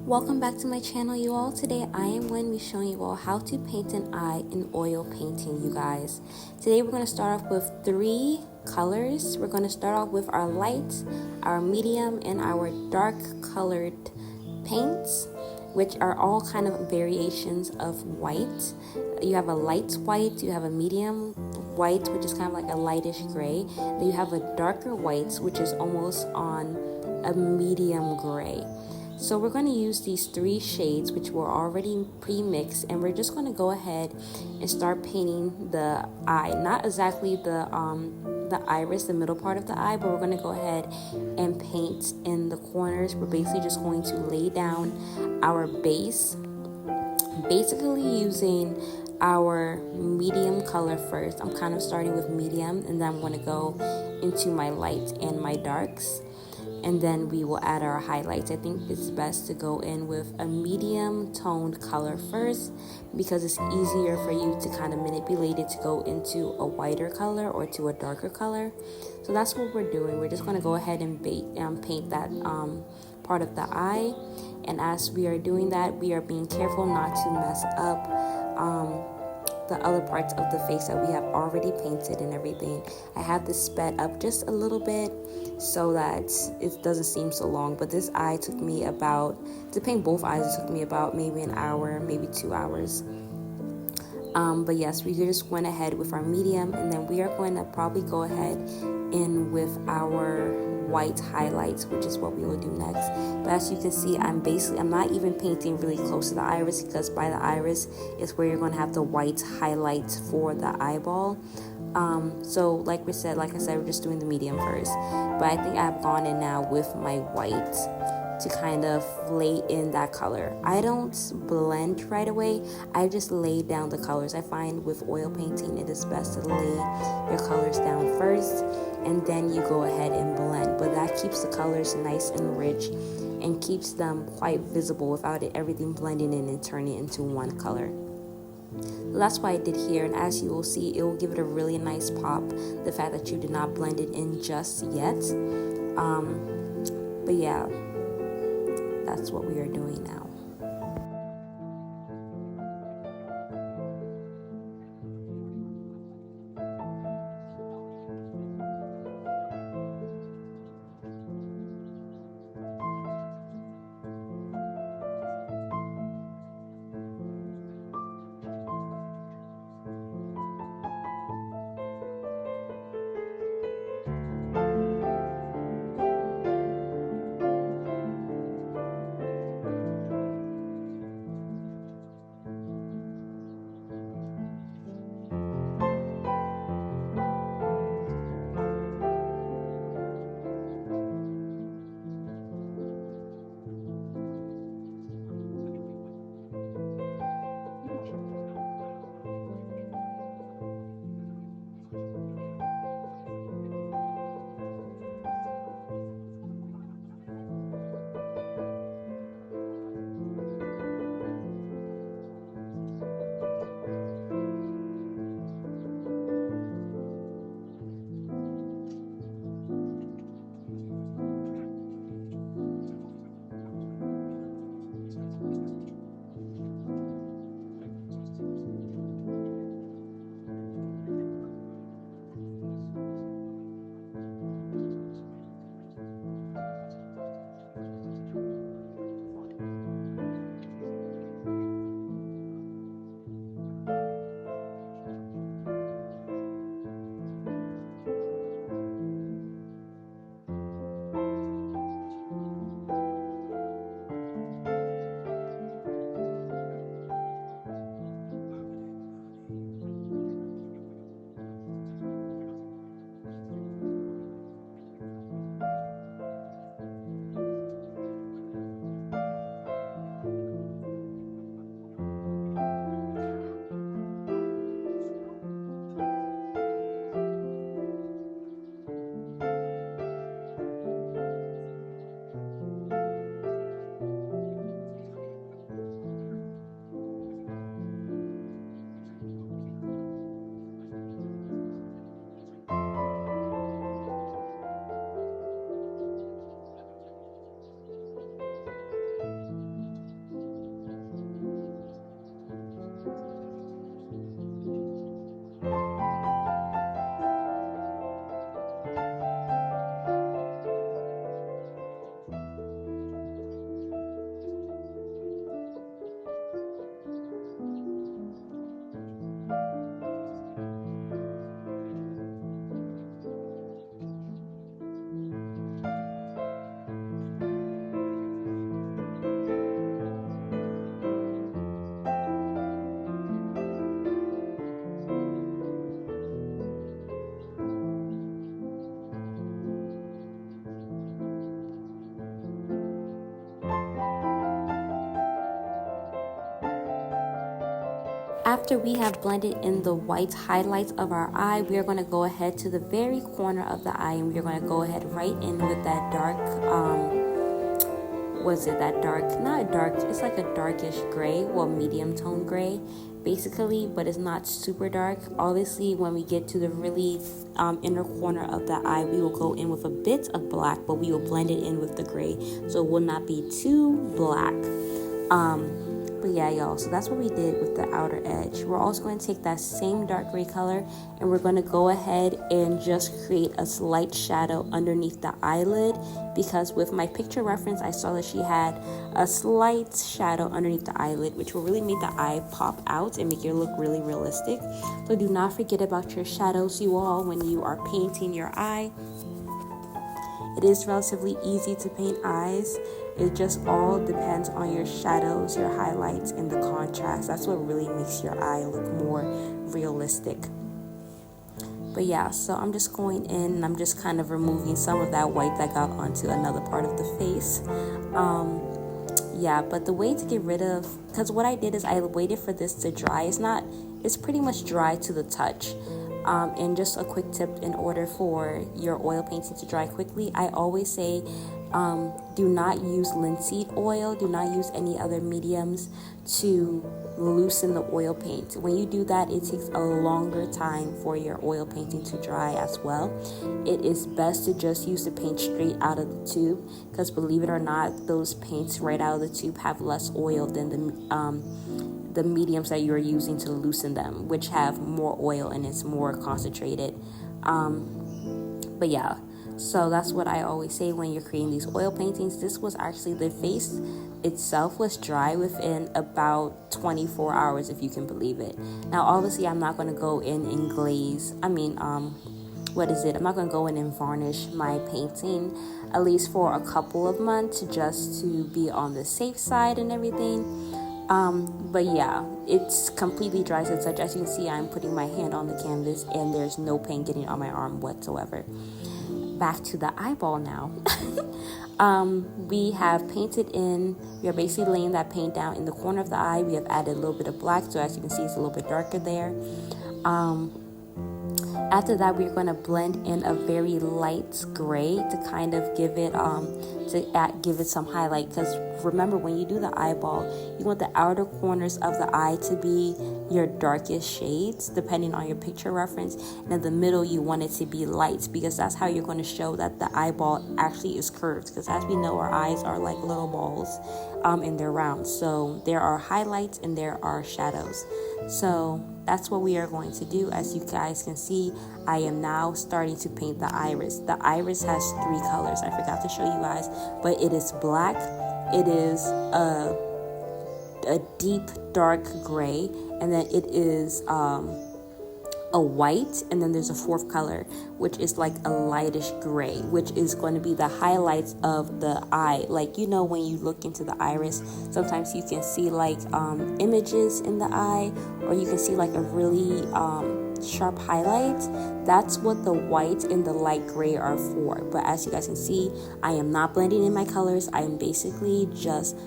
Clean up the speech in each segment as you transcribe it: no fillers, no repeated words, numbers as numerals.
Welcome back to my channel, you all. Today I am going to be showing you all how to paint an eye in oil painting, you guys. Today we're going to start off with 3 colors. We're going to start off with our light, our medium, and our dark colored paints, which are all kind of variations of white. You have a light white, you have a medium white, which is kind of like a lightish gray. Then you have a darker white, which is almost on a medium gray. So we're going to use these 3 shades, which were already pre-mixed, and we're just going to go ahead and start painting the eye. Not exactly the iris, the middle part of the eye, but we're going to go ahead and paint in the corners. We're basically just going to lay down our base, basically using our medium color first. I'm kind of starting with medium, and then I'm going to go into my light and my darks, and then we will add our highlights. I think it's best to go in with a medium toned color first because it's easier for you to kind of manipulate it to go into a whiter color or to a darker color. So that's what we're doing. We're just going to go ahead and paint that part of the eye, and as we are doing that, we are being careful not to mess up the other parts of the face that we have already painted and everything. I have this sped up just a little bit so that it doesn't seem so long, but this eye took me about, to paint both eyes, it took me about maybe an hour, maybe 2 hours. But yes, we just went ahead with our medium, and then we are going to probably go ahead in with our white highlights, which is what we will do next. But as you can see, I'm not even painting really close to the iris, because by the iris is where you're going to have the white highlights for the eyeball. So like I said, we're just doing the medium first, but I think I've gone in now with my white to kind of lay in that color. I don't blend right away, I just lay down the colors. I find with oil painting it is best to lay your colors down first, and then you go ahead and blend, but that keeps the colors nice and rich and keeps them quite visible without everything blending in and turning into one color. So that's what I did here, and as you will see, it will give it a really nice pop, the fact that you did not blend it in just yet. But yeah, that's what we are doing now. After we have blended in the white highlights of our eye, we are going to go ahead to the very corner of the eye, and we are going to go ahead right in with that dark, not dark, it's like a darkish gray, well, medium tone gray, basically, but it's not super dark. Obviously, when we get to the really inner corner of the eye, we will go in with a bit of black, but we will blend it in with the gray, so it will not be too black. But yeah, y'all, so that's what we did with the outer edge. We're also going to take that same dark gray color, and we're going to go ahead and just create a slight shadow underneath the eyelid, because with my picture reference, I saw that she had a slight shadow underneath the eyelid, which will really make the eye pop out and make it look really realistic. So do not forget about your shadows, you all, when you are painting your eye. It is relatively easy to paint eyes. It just all depends on your shadows, your highlights, and the contrast. That's what really makes your eye look more realistic. But yeah, so I'm just going in and I'm just kind of removing some of that white that got onto another part of the face. Yeah, but the way to get rid of, because what I did is I waited for this to dry. It's pretty much dry to the touch. And just a quick tip, in order for your oil painting to dry quickly, I always say do not use linseed oil, do not use any other mediums to loosen the oil paint. When you do that, it takes a longer time for your oil painting to dry as well. It is best to just use the paint straight out of the tube, because believe it or not, those paints right out of the tube have less oil than the mediums that you're using to loosen them, which have more oil and it's more concentrated. But yeah, so that's what I always say when you're creating these oil paintings. This was actually, the face itself was dry within about 24 hours, if you can believe it. Now obviously I'm not going to go in and glaze, I'm not going to go in and varnish my painting, at least for a couple of months, just to be on the safe side and everything. But yeah, it's completely dry to the touch. As you can see, I'm putting my hand on the canvas and there's no paint getting on my arm whatsoever. Back to the eyeball now. We have painted in, we are basically laying that paint down in the corner of the eye. We have added a little bit of black, so as you can see, it's a little bit darker there. After that, we're going to blend in a very light gray to kind of give it some highlight, because remember, when you do the eyeball, you want the outer corners of the eye to be your darkest shades depending on your picture reference, and in the middle you want it to be light, because that's how you're going to show that the eyeball actually is curved, because as we know, our eyes are like little balls and they're round, so there are highlights and there are shadows. So that's what we are going to do. As you guys can see, I am now starting to paint the iris. The iris has 3 colors. I forgot to show you guys, but it is black, it is a deep dark gray, and then it is a white, and then there's a 4th color, which is like a lightish gray, which is going to be the highlights of the eye. Like, you know, when you look into the iris, sometimes you can see like images in the eye, or you can see like a really sharp highlight. That's what the white and the light gray are for. But as you guys can see, I am not blending in my colors. I am basically just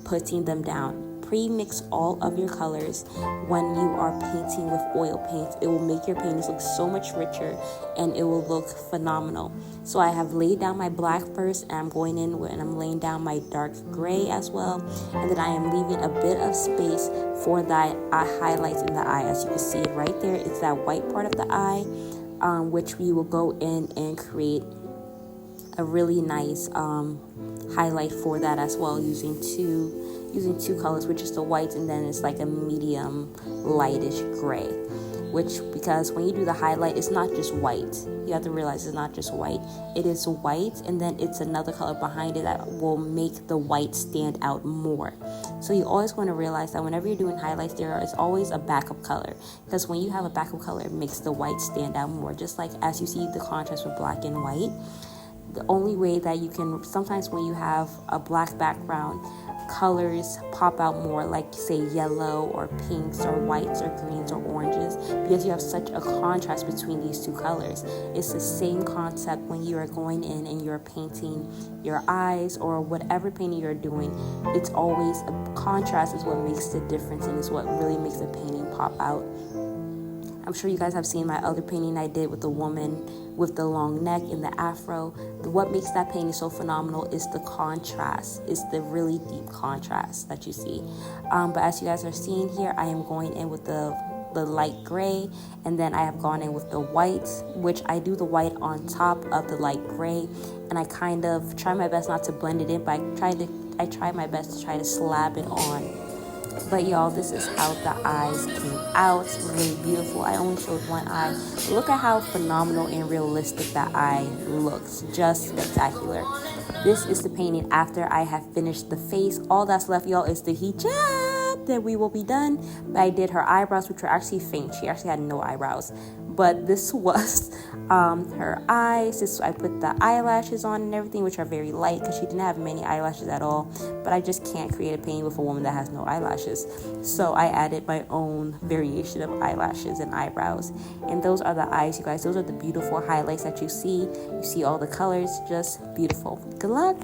putting them down. Pre-mix all of your colors when you are painting with oil paint. It will make your paintings look so much richer and it will look phenomenal. So I have laid down my black first, and I'm going in and I'm laying down my dark gray as well, and then I am leaving a bit of space for that highlights in the eye. As you can see right there, it's that white part of the eye, which we will go in and create a really nice highlight for that as well, using two colors, which is the white, and then it's like a medium lightish gray, which, because when you do the highlight, it's not just white. You have to realize it's not just white. It is white, and then it's another color behind it that will make the white stand out more. So you always want to realize that whenever you're doing highlights, there is always a backup color, because when you have a backup color, it makes the white stand out more. Just like as you see the contrast with black and white, the only way that you can, sometimes when you have a black background colors pop out more, like say yellow or pinks or whites or greens or oranges, because you have such a contrast between these two colors. It's the same concept when you are going in and you're painting your eyes or whatever painting you're doing. It's always a contrast is what makes the difference, and is what really makes a painting pop out. I'm sure you guys have seen my other painting I did with the woman with the long neck and the afro. What makes that painting so phenomenal is the contrast. It's the really deep contrast that you see. But as you guys are seeing here, I am going in with the light gray, and then I have gone in with the white, which I do the white on top of the light gray, and I kind of try my best not to blend it in, but I try my best to try to slab it on. But y'all, this is how the eyes came out. It's really beautiful. I only showed one eye. Look at how phenomenal and realistic that eye looks. Just spectacular. This is the painting after I have finished the face. All that's left, y'all, is the hijab. Then we will be done. But I did her eyebrows, which were actually faint. She actually had no eyebrows. But this was her eyes. I put the eyelashes on and everything, which are very light because she didn't have many eyelashes at all. But I just can't create a painting with a woman that has no eyelashes. So I added my own variation of eyelashes and eyebrows. And those are the eyes, you guys. Those are the beautiful highlights that you see. You see all the colors. Just beautiful. Good luck.